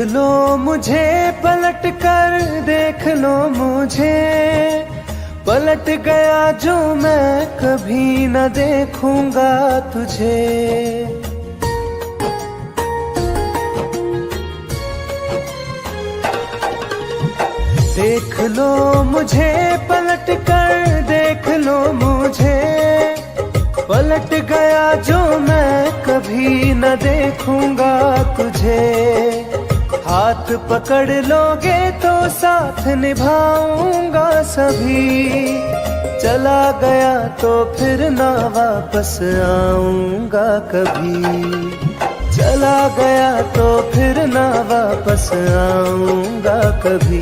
लो मुझे पलट कर, देख लो मुझे, पलट गया जो मैं कभी न देखूंगा तुझे। देख लो मुझे पलट कर, देख लो मुझे, पलट गया जो मैं कभी न देखूंगा तुझे। हाथ पकड़ लोगे तो साथ निभाऊंगा सभी, चला गया तो फिर ना वापस आऊंगा कभी। चला गया तो फिर ना वापस आऊंगा कभी।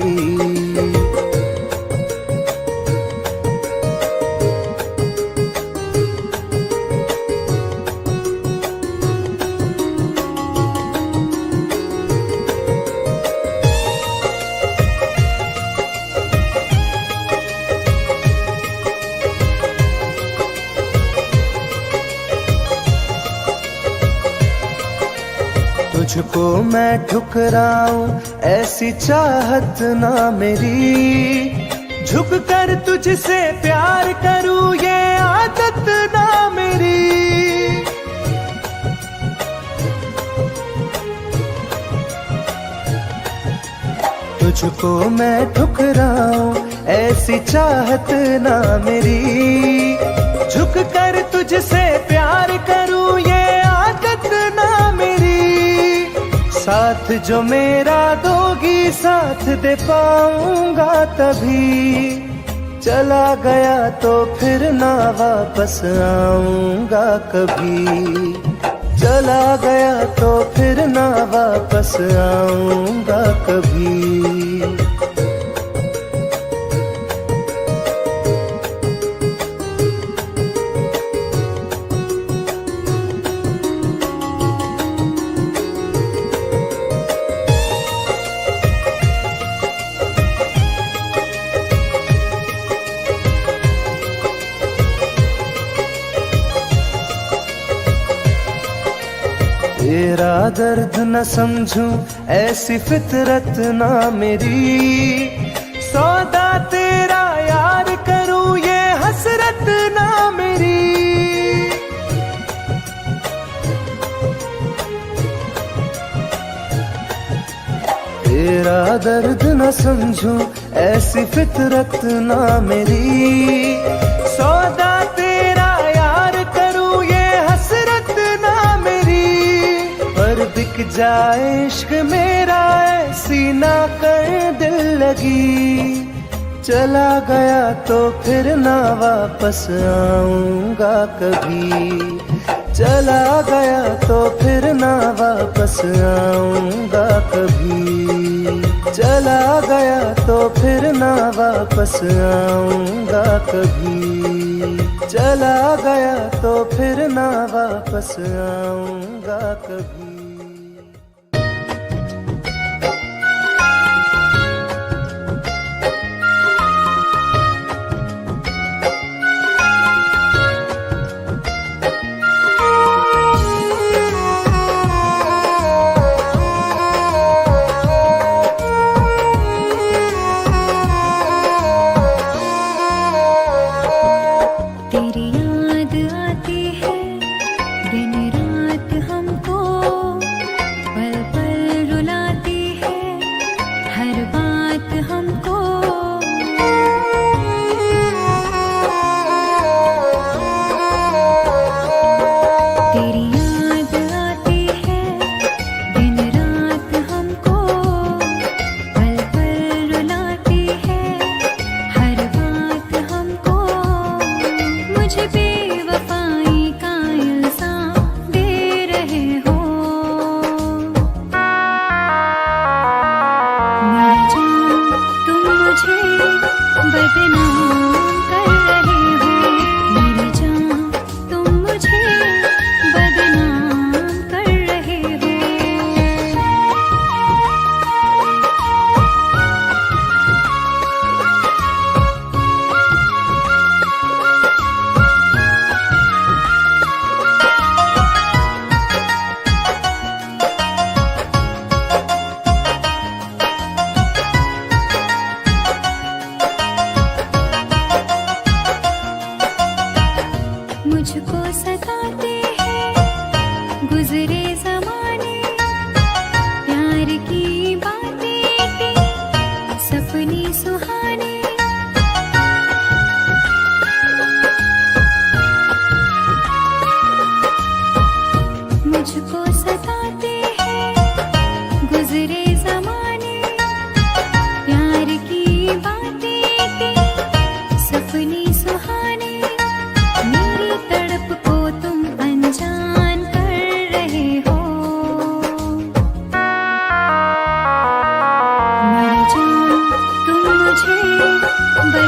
तुझको मैं ठुकराऊं ऐसी चाहत ना मेरी, झुक कर तुझसे प्यार करूं ये आदत ना मेरी। तुझको मैं ठुकराऊं ऐसी चाहत ना मेरी, झुक कर तुझसे प्यार करूं ये आदत ना मेरी। साथ जो मेरा दोगी साथ दे पाऊंगा तभी, चला गया तो फिर ना वापस आऊंगा कभी। चला गया तो फिर ना वापस आऊंगा कभी। तेरा दर्द न समझूं ऐसी फितरत ना मेरी, सौदा तेरा यार करूं ये हसरत ना मेरी। तेरा दर्द न समझूं ऐसी फितरत ना मेरी, सौदा तेरा यार करूं ये हसरत ना मेरी। पर बिक जाए इश्क मेरा ऐसी ना कर दिल लगी, चला गया तो फिर ना वापस आऊंगा कभी। चला गया तो फिर ना वापस आऊंगा कभी। चला गया तो फिर ना वापस आऊंगा कभी। चला गया तो फिर ना वापस आऊंगा कभी।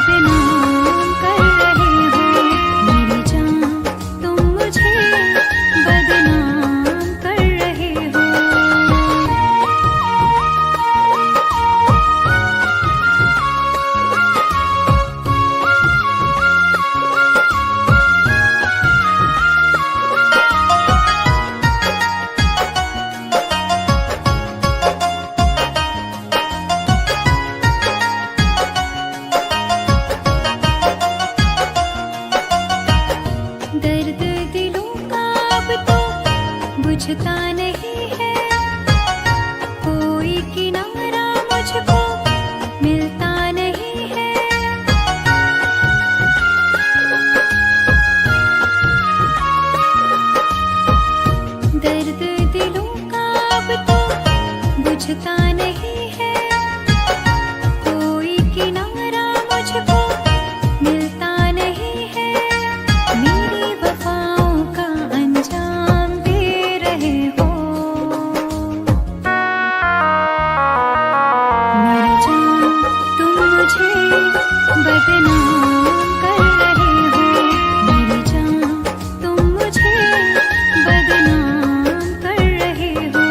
बदनाम कर रहे हो। मेरी जान तुम मुझे बदनाम कर रहे हो। दर्द दिलों का अब तो बुझता नहीं है, कोई किनारा मुझको मिलता नहीं है। दर्द दिलों का अब तो बुझता नहीं है, कोई किनारा मुझको मिलता नहीं है। मेरी वफाओं का अंजाम दे रहे हो। मेरी जान तुम मुझे बदनाम कर रहे हो। मेरी जान तुम मुझे बदनाम कर रहे हो।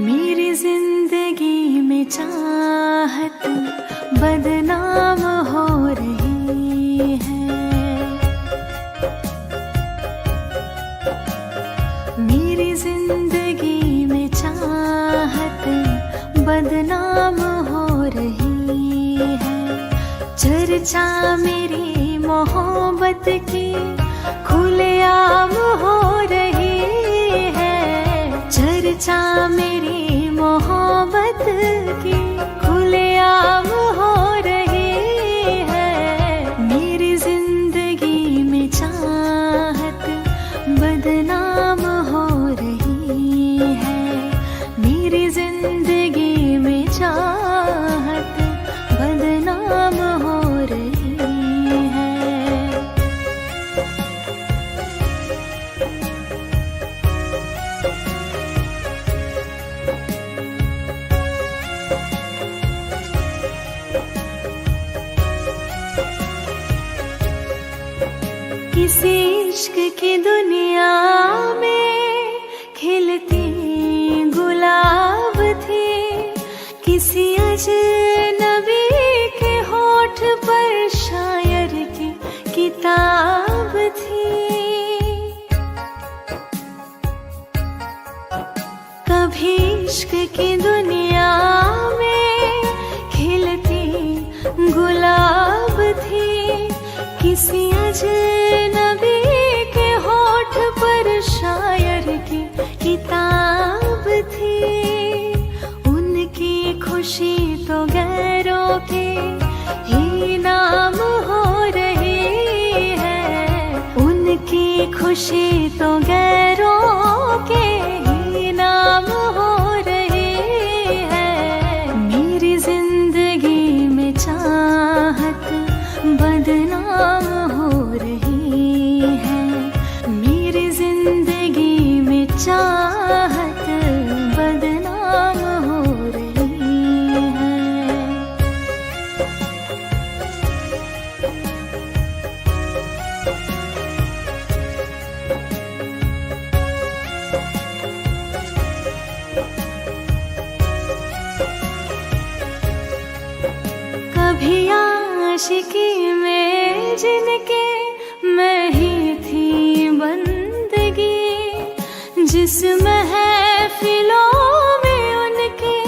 मेरी जिंदगी में चाहत बदनाम हो रही है। मेरी जिंदगी में चाहत बदनाम हो रही है। चर्चा मेरी मोहब्बत की खुलेआम हो रही है। चर्चा मेरी मोहब्बत की खुलेआम हो रही है। मेरी जिंदगी में चाहत बदनाम हो रही है। मेरी जिंदगी में चाहत बदनाम हो रही है। किसी इश्क की दुनिया में खिलती गुलाब थी, किसी अजनबी के होठ पर शायर की किताब थी। कभी इश्क की दुनिया में खिलती गुलाब थी, किसी अजनबी के होठ पर शायर की किताब थी। उनकी खुशी तो गैरों के ही नाम हो रही है। उनकी खुशी तो गैरों के ही नाम हो रही है। मेरी जिंदगी में चाहत बदनाम हो रही है। मेरी जिंदगी में चाहत बदनाम हो रही है। कभी आशिकी में जिनके मैं ही थी बंदगी, जिस महफिलों में उनके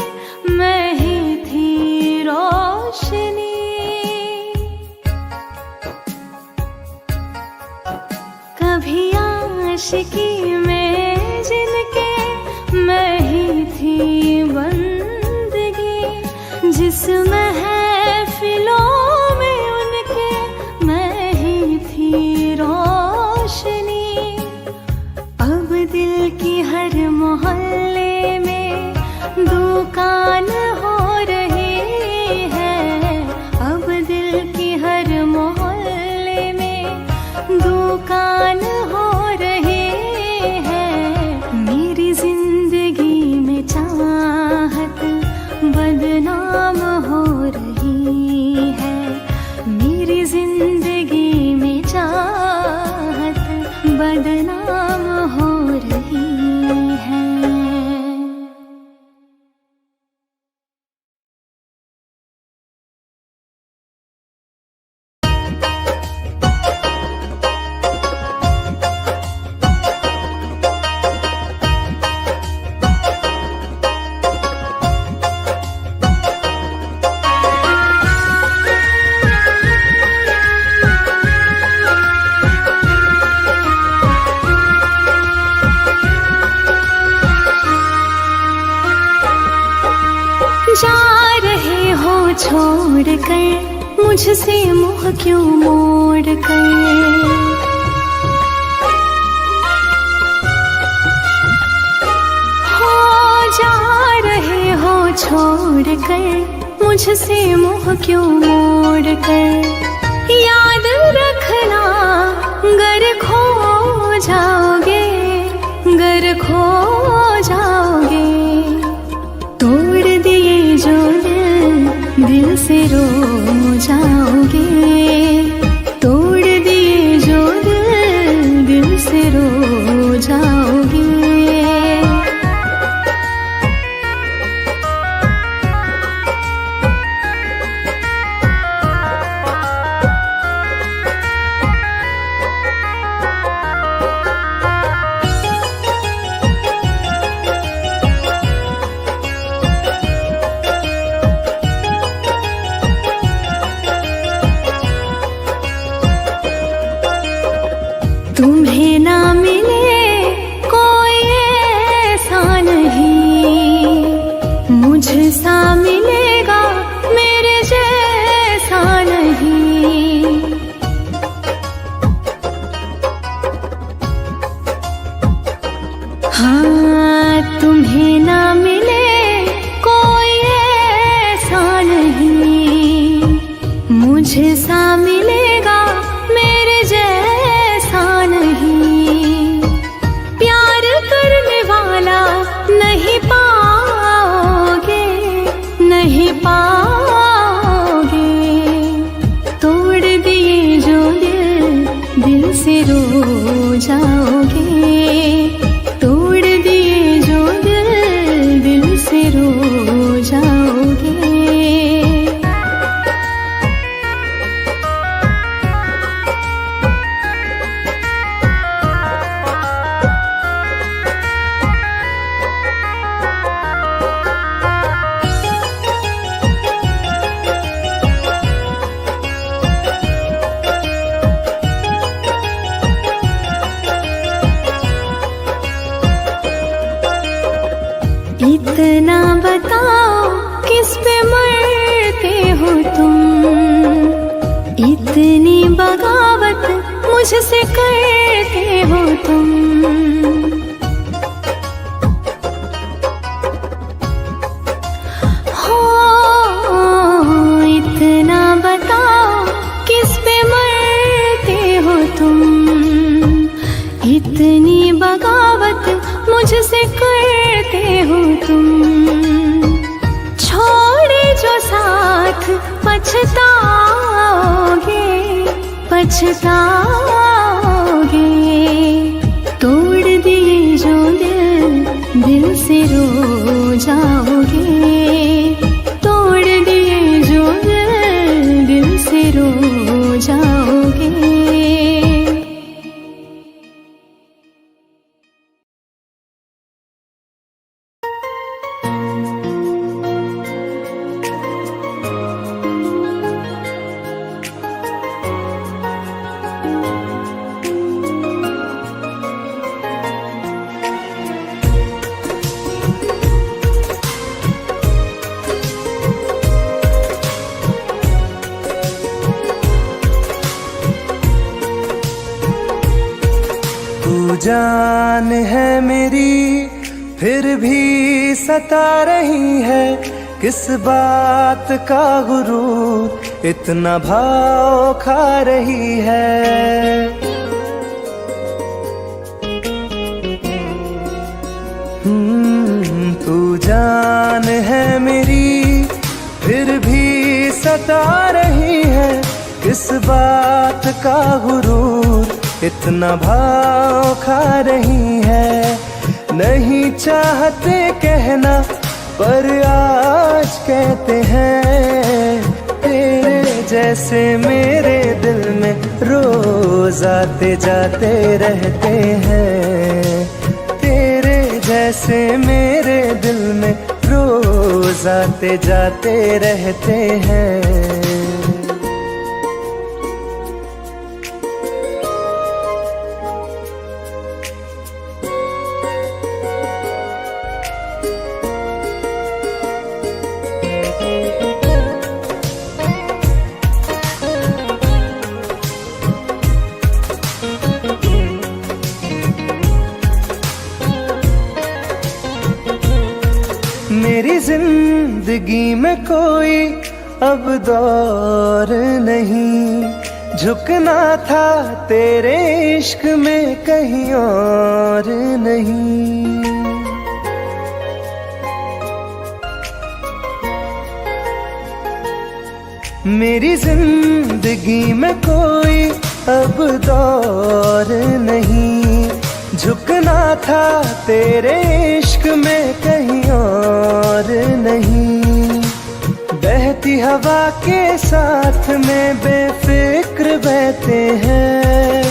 मैं ही थी रोशनी। कभी आशिकी में जिनके मैं ही थी उस महफिलों में उनके मैं ही थी रोशनी। अब दिल की हर मोहल्ले में दुकान हो रही है। अब दिल की हर मोहल्ले में दुकान हो रही है। मेरी जिंदगी में चाहत बदनाम हो रही है। मेरी जिंदगी में चाहत बदनाम हो रही है। जा रहे हो छोड़ कर मुझसे मुँह क्यों मोड़ कर। हो जा रहे हो छोड़ कर मुझसे मुँह क्यों मोड़ कर। याद रखना गर खो जाओगे, गर खो जाओगे। तोड़ दिए जो दिल से रो जाओगे। तोड़ दिए जो दिल से रो जाओगे। तुम्हें ना मिले कोई ऐसा नहीं, मुझसा मिलेगा मेरे जैसा नहीं। हाँ तुम्हें ना मिले कोई ऐसा नहीं, मुझसा मिलेगा मेरे जैसा नहीं। प्यार करने वाला नहीं पाओगे, नहीं पाओगे। तोड़ दिए जो दिल से रो जाओगे। तोड़ दिए जो दिल से रो जाओगे। इतना बताओ किस पे मरते हो तुम, इतनी बगावत मुझसे करते हो तुम। हो इतना बताओ किस पे मरते हो तुम, इतनी बगावत मुझसे करते हो तुम। छोड़े जो साथ पछताओगे, पछताओगे। तोड़ दिए जो दिल से रो जाओगे। तोड़ दिए जो दिल से रो जाओगे। जान है मेरी फिर भी सता रही है, किस बात का गुरूर इतना भाव खा रही है। तू जान है मेरी फिर भी सता रही है, किस बात का गुरूर इतना भाव खा रही है। नहीं चाहते कहना पर आज कहते हैं, तेरे जैसे मेरे दिल में रोज आते जाते रहते हैं। तेरे जैसे मेरे दिल में रोज आते जाते रहते हैं। मेरी जिंदगी में कोई अब दौर नहीं, झुकना था तेरे इश्क में कहीं और नहीं। मेरी जिंदगी में कोई अब दौर नहीं, झुकना था तेरे इश्क में कहीं और नहीं। बहती हवा के साथ में बेफिक्र बहते हैं,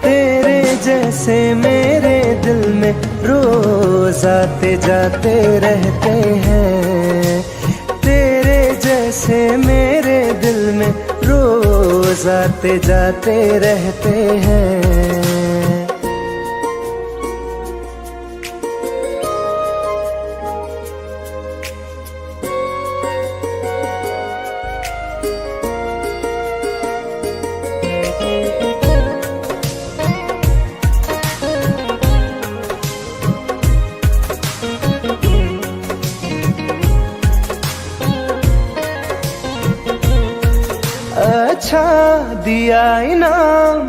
तेरे जैसे मेरे दिल में रोज आते जाते रहते हैं। तेरे जैसे मेरे दिल में रोज आते जाते रहते हैं। अच्छा दिया इनाम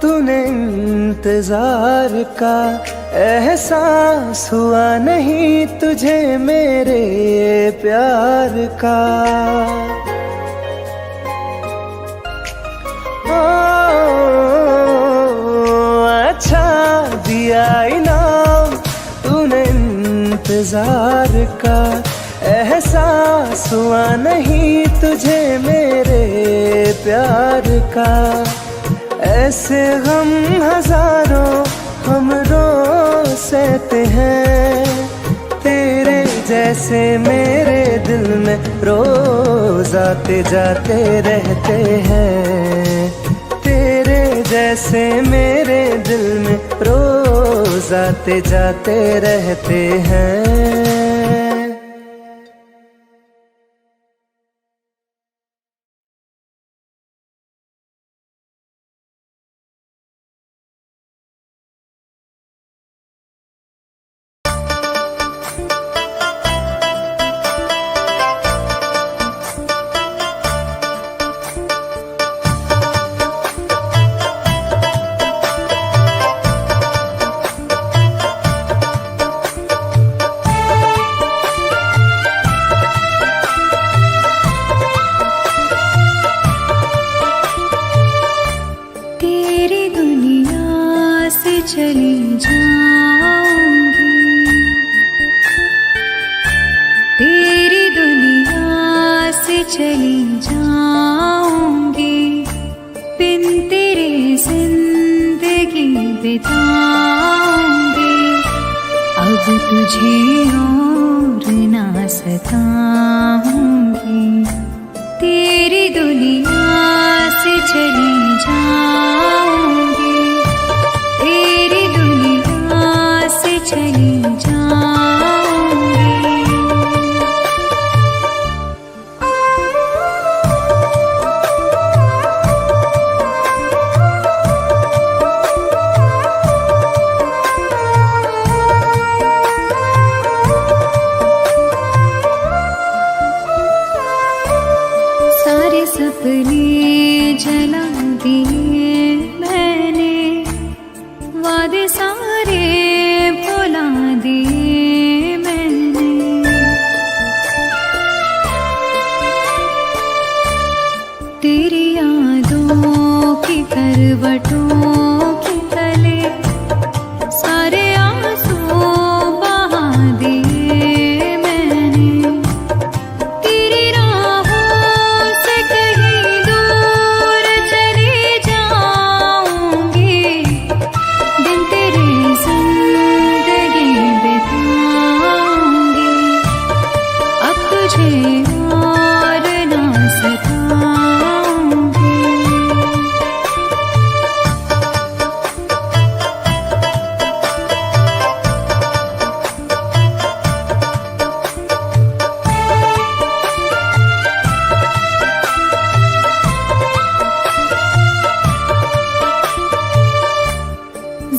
तूने इंतजार का, एहसास हुआ नहीं तुझे मेरे प्यार का। अच्छा दिया इनाम तूने इंतजार का, एहसास हुआ नहीं तुझे मेरे प्यार का। ऐसे गम हजारों हम रोज सहते हैं, तेरे जैसे मेरे दिल में रोज आते जाते रहते हैं। तेरे जैसे मेरे दिल में रोज आते जाते रहते हैं। चली जाऊंगी, तेरी दुनिया से चली जाऊंगी, बिन तेरे जिंदगी बिताऊंगी। अब तुझे और ना सताऊंगी, तेरी दुनिया से चली जाऊंगी, तेरी दुनिया से चली जाऊंगी। करवटों के तले सारे आंसू बहा दिए मैंने। तेरी राहों से कहीं दूर चली जाऊंगी, दिन तेरी जिंदगी बिताऊंगी। अब तुझे और ना सताऊंगी।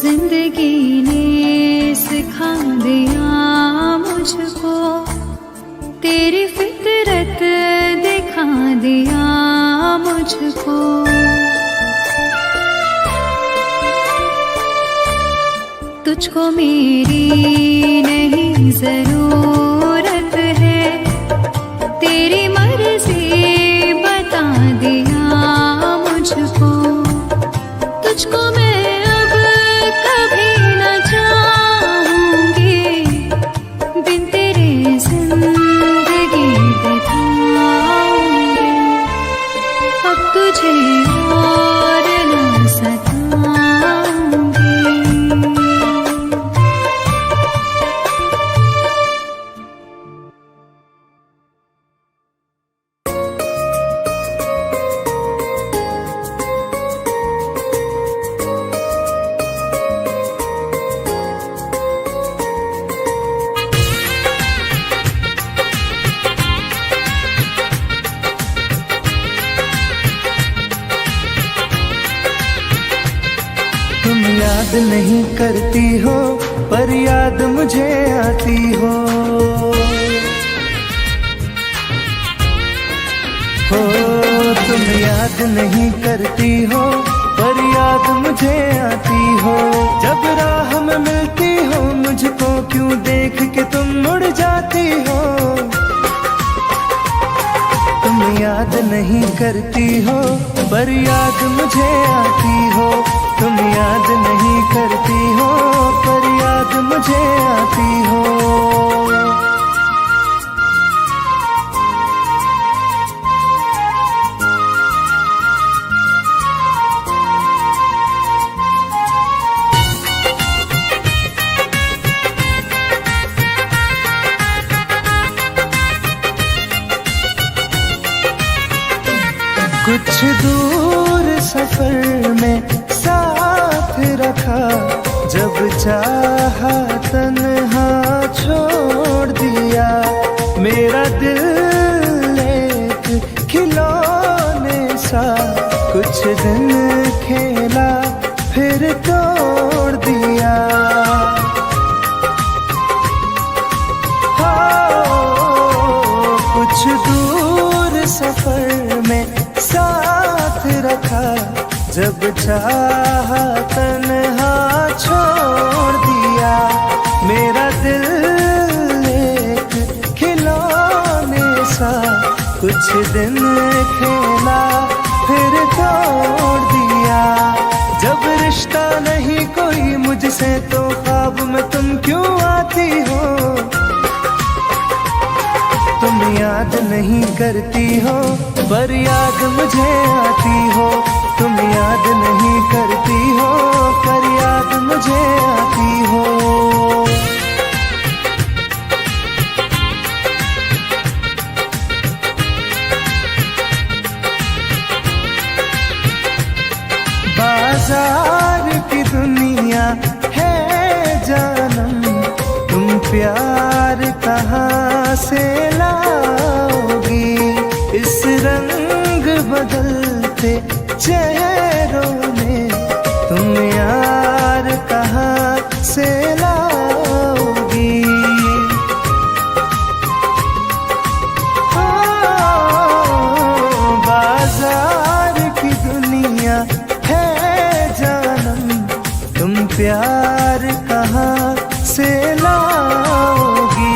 जिंदगी ने सिखा दिया मुझको, तेरी फितरत दिखा दिया मुझको। तुझको मेरी नहीं जरूरत है, तेरी मर्जी बता दिया मुझको। तुझको मैं अब कभी न चाहूंगी, बिन तेरे जिंदगी बिताऊंगी। अब तुझे और न सताऊंगी। तुम याद नहीं करती हो पर याद मुझे आती हो। तुम याद नहीं करती हो पर याद मुझे आती हो। जब राह में मिलती हो मुझको क्यों देख के तुम मुड़ जाती हो। तुम याद नहीं करती हो पर याद मुझे आती हो। तुम याद नहीं करती हो पर याद मुझे आती हो। कुछ दूर सफर में साथ रखा, जब चाहा तन्हा छोड़ दिया। मेरा दिल एक खिलौने सा कुछ दिन खेला फिर तोड़ दिया। कुछ दूर सफर में साथ रखा, जब चाहा तन्हा छोड़ दिया। मेरा दिल एक खिलौने सा कुछ दिन खेला फिर तोड़ दिया। जब रिश्ता नहीं कोई मुझसे तो ख्वाब में तुम क्यों आती हो। तुम याद नहीं करती हो पर याद मुझे आती हो। तुम याद नहीं करती हो पर याद मुझे आती हो। बाजार की दुनिया है जानम, तुम प्यार कहाँ से लाओगी। इस रंग बदलते चेहरों में तुम यार कहाँ से लाओगी। बाजार की दुनिया है जानम, तुम प्यार कहाँ से लाओगी।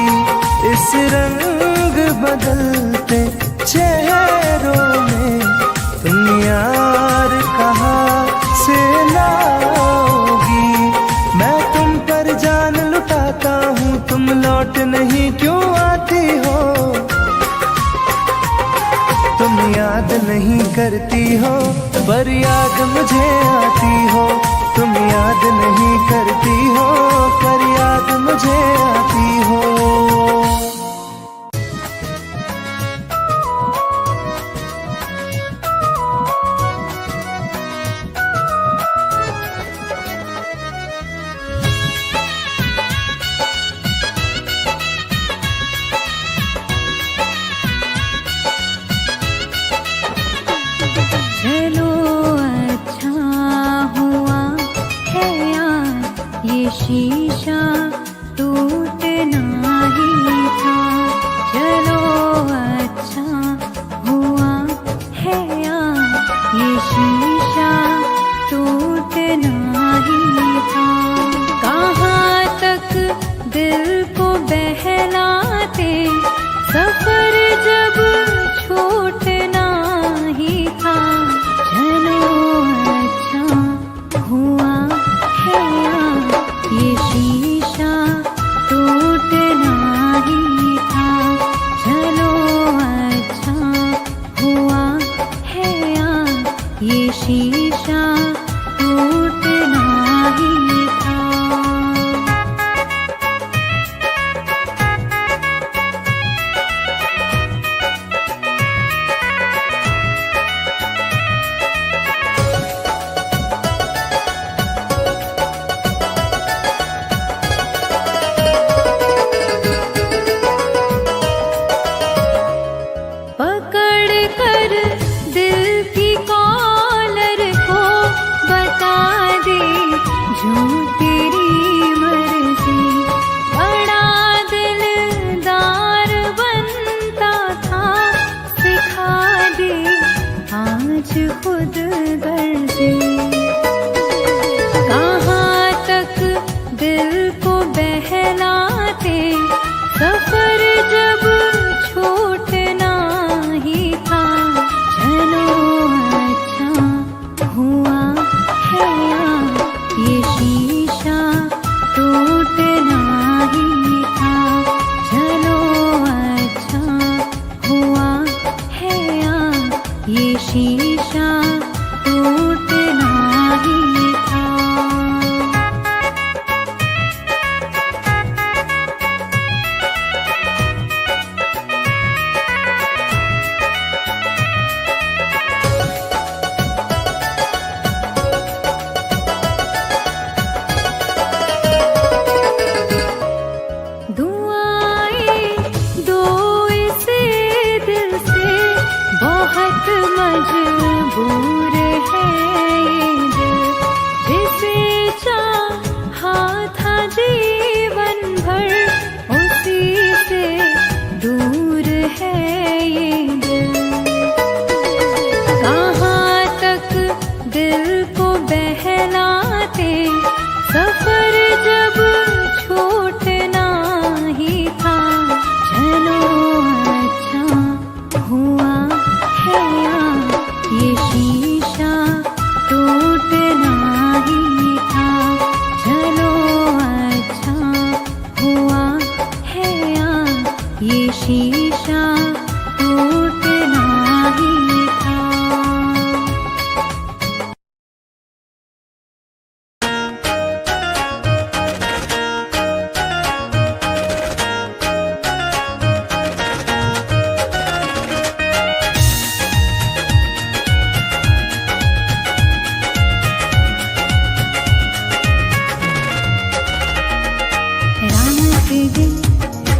इस रंग बदलते चेहरों में तुम यार कहाँ से लौट नहीं क्यों आती हो? तुम याद नहीं करती हो पर याद मुझे आती हो। तुम याद नहीं करती हो पर याद मुझे आती हो। शीशा टूटना ही था। चलो अच्छा हुआ है यार, ये शीशा टूटना ही था। कहाँ तक दिल को बहलाते, सफर जब छूटना ही था। चलो अच्छा हुआ है यार, ये शीशा टूटना ही था। चलो अच्छा हुआ है यार, ये शीशा टूटना ही था। खुद गर्जे कहाँ तक दिल को बहलाते, सफर जब छूटना ही था। चलो अच्छा हुआ है यार, ये शीशा टूटना ही था। चलो अच्छा हुआ है यार, ये शीशा टूटना ही था। दुआएं दो इसे दिल से, बहुत मजबूर है ये दिल। जिसे चाहा था जीवन भर, उसी से दूर है ये दिल। कहाँ तक दिल को बहलाते, सफर जब छूटना ही था। चलो अच्छा हुआ है यार, ये शीशा टूटना ही था। चलो अच्छा हुआ है यार, ये शीशा टूटना ही था।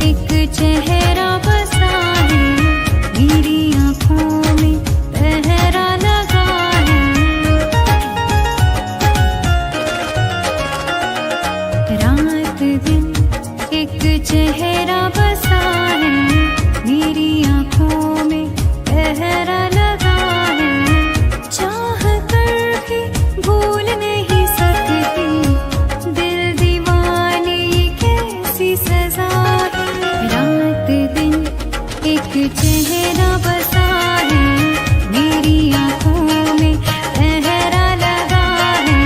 एक चेहरा बसा है, मेरी आँखों में पहरा लगा है। रात दिन एक चेहरा बसा है, मेरी आँखों में पहरा लगा है। चाह कर भी भूल नहीं सकती, दिल दीवाने ये कैसी सजा है। रात दिन एक चेहरा बसा है, मेरी आँखों में पहरा लगा है।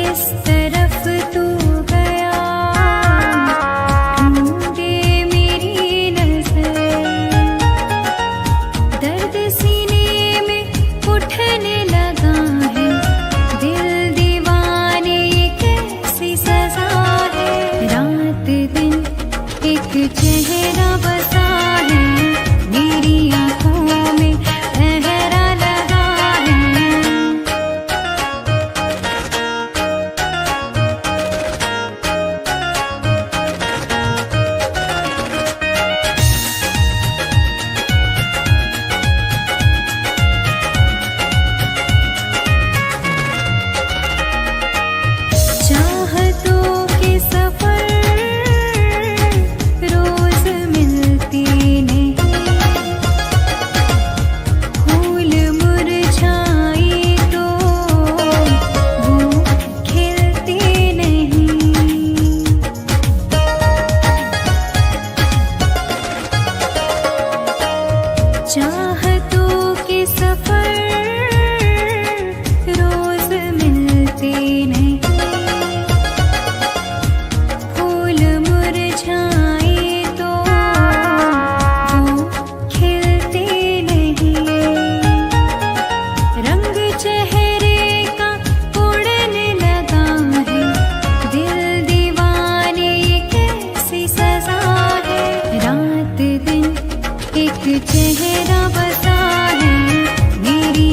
जिस तरफ तू गया ढूंढे मेरी नजर, दर्द सीने में उठने लगा है, दिल दीवाने ये कैसी सजा है। रात दिन एक चेहरा बसा है, मेरी आंखों में पहरा लगा है। चाहतों के सफर रोज मिलते नहीं, फूल मुरझाए तो वो खिलते नहीं। चाहतों के सफर रोज मिलते नहीं, फूल मुरझाए तो वो खिलते नहीं। रंग चेहरे का उड़ने लगा है, दिल दीवाने ये कैसी सजा है। रात दिन एक चेहरा बसा है, मेरी